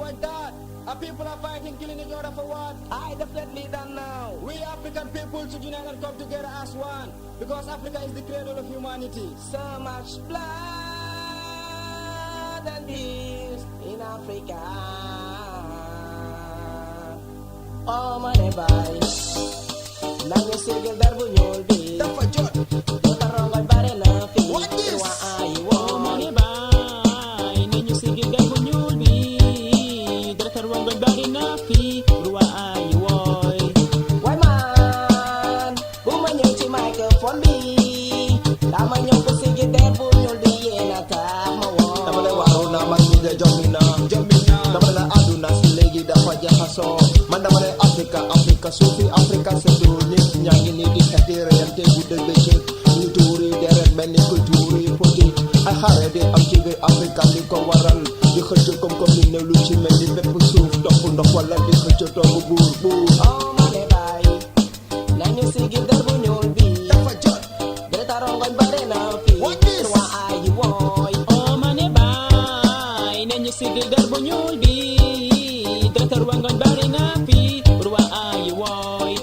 like that. Our people are fighting, killing each other for what? I definitely don't know. We African people should unite and come together as one. Because Africa is the cradle of humanity. So much blood and tears in Africa. Oh money bay Nangis sigil dar bu ñuul bi Dafa jot. Lu tarongoy bare na fi What is? Wa ay Oh money bay nañu sigil dar bu ñuul bi dara tarongoy bare na fi ruwa ay woy Way man bu ma ñëw ci microphone bi dama ñëw ko sigil dar bu ñuul bi yéena tax ma woo dama ne waaru naa mag ñi de jommi naa dama ne àdduna si léegi dafa jaxasoo man dama ne Afrika suufi Afrika seetu nit ñaa ngi nii di xeeti reyante bu dëgg bëccëg ñu tuuri deret mel ni kuy tuuri poti ay xare di am ci biir Afrika li ko waral di xëcc koom-koom ni néew lu ci mel ni bépp suuf topp ndox wala di xëcc toogu buur Oh money bay nañu sigil dar bu ñuul bi Dafa jot. dara tarongoy bare na fi What is? Wa ay woy oh money bay nañu sigil dar bu ñuul bi dara tarongoy bare na fi ruwa ay woy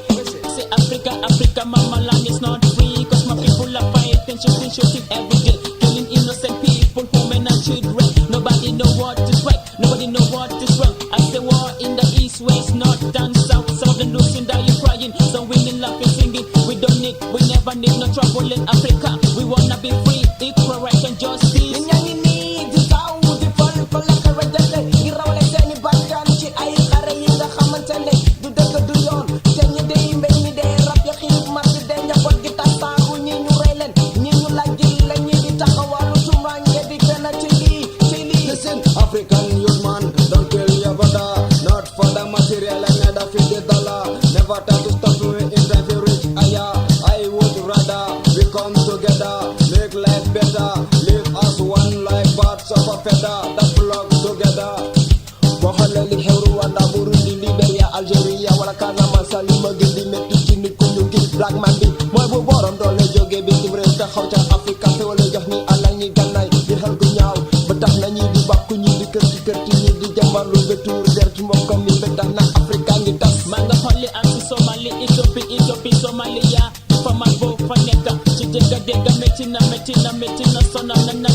say Africa mama land is not free cause my people are fighting shooting every day killing innocent people women and children nobody know what is right nobody know what is wrong I say war in the east west north and south some of them losing dying crying some winning laughing singing we never need no trouble in Africa we wanna be free equal right and justice Ñi ñaa ngi nii di taw di fal ak rajale ngir rawale seeni bakkan ci ay xare yi nga xamante ne du dëgg du yoon te ñi dey mbéy ñi dee rab ya xiif mar di dee njaboot gi tasaaru ñi ñu rey leen ñi ñu lajjil la ñi di taxawalu tumaange di fenn ci lii Listen, African youth man, don't kill your brother. Not for the material and neither for the dollar. Never try to stop me in time to reach higher. I would rather we come together, make life better, live as one like birds of a feather that flock together. Boo xoolee li xew Rwanda, Burundi, Liberia, Algeria wala Casamance li ma gën di métti ci nit ku ñu gis black man bi mooy bu borom doole jógee bitim réew taxaw ca Afrika te wala jox ñi àll ñi gànnaay di xel gu ñaaw ba tax na ñi di bàkku ñi di kër ci ñi di jàmbarlu ba tuur der ci mbokkam mi ba tax na Afrika ngi tas. maa nga xolli ak si Somali Éthiopie Somalia fa man boo fa nekk ci dégga métti na sonal na